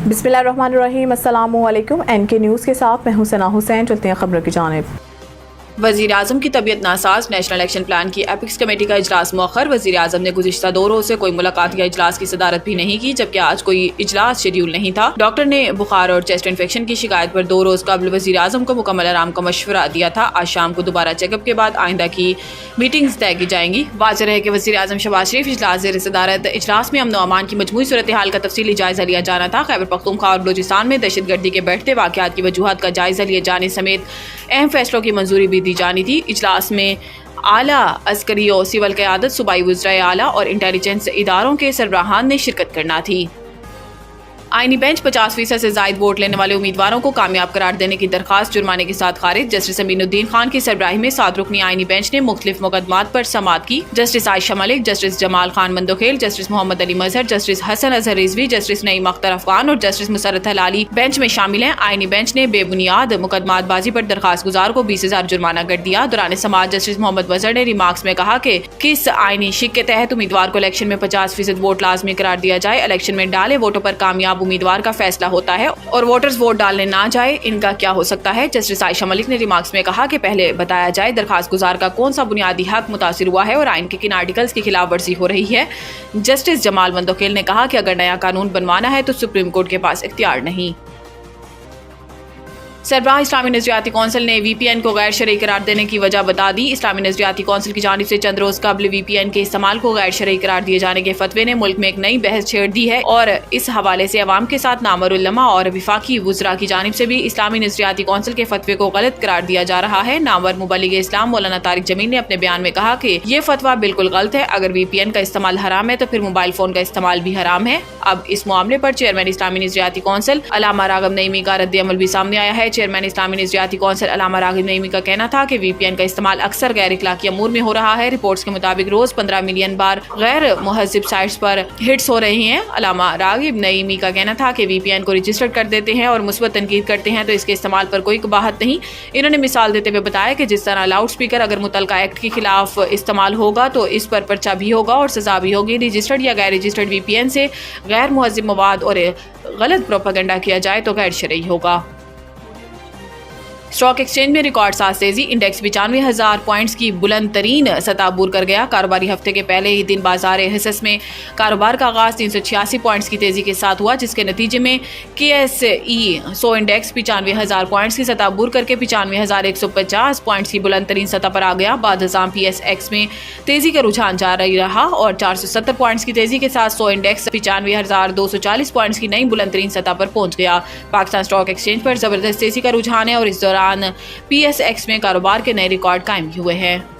बिस्मिल्लाहिर्रहमानिर्रहीम। अस्सलामुअलैकुम। NK news के साथ मैं हूं सना हुसैन। चलते हैं खबरों की जानिब। वज़ीर आज़म की तबीयत नासाज, नेशनल इलेक्शन प्लान की एपिक्स कमेटी का इजलास मुअख्खर। वज़ीर आज़म ने गुज़िश्ता 2 रोज़ से कोई मुलाकात या इजलास की सदारत भी नहीं की, जबकि आज कोई इजलास शेड्यूल नहीं था। डॉक्टर ने बुखार और चेस्ट इन्फेक्शन की शिकायत पर 2 रोज़ कबल वज़ीर आज़म को मुकम्मल आराम का मशवरा दिया था। आज शाम को दोबारा चेकअप के बाद आइंदा की मीटिंग्स तय की जाएंगी। वाज़ेह है कि वज़ीर आज़म शहबाज शरीफ इजलास ज़ेर सदारत। इजलास में अमन व अमान की मजमूई सूरत हाल का तफसीली जायजा लिया जाना था। खैबर पख्तूनख्वा और बलूचिस्तान में दहशत गर्दी के बढ़ते वाक़यात की वजूहात का जायजा लिए जाने समेत अहम फैसलों की मंजूरी भी दी जानी थी। इजलास में आला अस्करी और सिविल क़यादत, सूबाई वज़राए आला और इंटेलिजेंस इदारों के सरबराहान ने शिरकत करना थी। आईनी बेंच 50% से ज़ायद वोट लेने वाले उम्मीदवारों को कामयाब करार देने की दरखास्त जुर्माने के साथ खारिज। जस्टिस अमीनुद्दीन खान की सरबराही में 7 रुकनी आईनी बेंच ने मुख्तलिफ मुकदमात पर समाअत की। Justice Ayesha Malik, justice Jamal Khan Mandokhel, justice Muhammad Ali Mazhar, justice Hasan Azhar Rizvi, justice Naeem Akhtar Afghan और जस्टिस मुसरत हलाली बेंच में शामिल हैं। आईनी बेंच ने बेबुनियाद मुकदमातबाजी पर दरखास्त गुजार को 20,000 जुर्माना कर दिया। दौरान समाअत जस्टिस मोहम्मद वजर ने रिमार्क्स में कहा कि किस आईनी शिक के तहत उम्मीदवार को इलेक्शन में 50% वोट लाजमी करार दिया जाए। इलेक्शन में डाले वोटों पर कामयाब उम्मीदवार का फैसला होता है और वोटर्स वोट डालने ना जाए, इनका क्या हो सकता है। जस्टिस आयशा मलिक ने रिमार्क्स में कहा कि पहले बताया जाए दरखास्त गुजार का कौन सा बुनियादी हक मुतासिर हुआ है और आइन के किन आर्टिकल्स की खिलाफ वर्जी हो रही है। जस्टिस जमाल मंदोखेल ने कहा कि अगर नया कानून बनवाना है तो सुप्रीम कोर्ट के पास इख्तियार नहीं। सरबराह इस्लामी नज़रियाती कौंसिल ने VPN को गैर शरई करार देने की वजह बता दी। इस्लामी नज़रियाती कौंसिल की जानिब से चंद रोज कबल VPN के इस्तेमाल को गैर शरई करार दिए जाने के फतवे ने मुल्क में एक नई बहस छेड़ दी है और इस हवाले से अवाम के साथ नामवर उलमा और विफाकी वुज़रा की जानिब से भी इस्लामी नज़रियाती कौंसिल के फतवे को गलत करार दिया जा रहा है। नामवर मुबल्लिग इस्लाम मौलाना तारिक जमील ने अपने बयान में कहा कि ये फतवा बिल्कुल गलत है। अगर VPN का इस्तेमाल हराम है तो फिर मोबाइल फोन का इस्तेमाल भी हराम है। अब इस मामले पर चेयरमैन इस्लामी नज़रियाती कौंसिल अल्लामा राग़िब नईमी का रद्द अमल भी सामने आया है। चेयरमैन इस्लामी नज़रियाती कौंसिल अल्लामा राग़िब नईमी का कहना था कि VPN का इस्तेमाल अक्सर गैर इखलाकी अमूर में हो रहा है। रिपोर्ट्स के मुताबिक रोज 15 मिलियन बार गैर मुहज़्ज़िब साइट्स पर हिट्स हो रही हैं। अल्लामा राग़िब नईमी का कहना था कि VPN को रजिस्टर कर देते हैं और मुस्बत तनकीद करते हैं तो इसके इस्तेमाल पर कोई कबाहत नहीं। इन्होंने मिसाल देते हुए बताया कि जिस तरह लाउड स्पीकर अगर मुतलका एक्ट के खिलाफ इस्तेमाल होगा तो इस पर पर्चा भी होगा और सजा भी होगी। रजिस्टर्ड या गैर रजिस्टर्ड VPN से गैर मुहज़्ज़िब मवाद और गलत प्रोपेगेंडा किया जाए तो गैर शरई होगा। स्टॉक एक्सचेंज में रिकॉर्ड साथ तेजी। इंडेक्स 95,000 पॉइंट्स की बुलंद तरीन सतह अबूर कर गया। कारोबारी हफ्ते के पहले ही दिन बाजार हिस्स में कारोबार का आगाज 386 पॉइंट्स की तेजी के साथ हुआ, जिसके नतीजे में KSE 100 इंडेक्स 95,000 पॉइंट्स की सतह अबूर करके 95,150 पॉइंट्स की बुलंद तरीन सतह पर आ गया। बाद हज़ाम PSX में तेजी का रुझान जारी रहा और 470 पॉइंट्स की तेजी के साथ 100 इंडेक्स 95,240 पॉइंट्स की नई बुलंद तरीन सतह पर पहुंच गया। पाकिस्तान स्टॉक एक्सचेंज पर जबरदस्त तेजी का रुझान है और इस दौरान PSX में कारोबार के नए रिकॉर्ड कायम हुए हैं।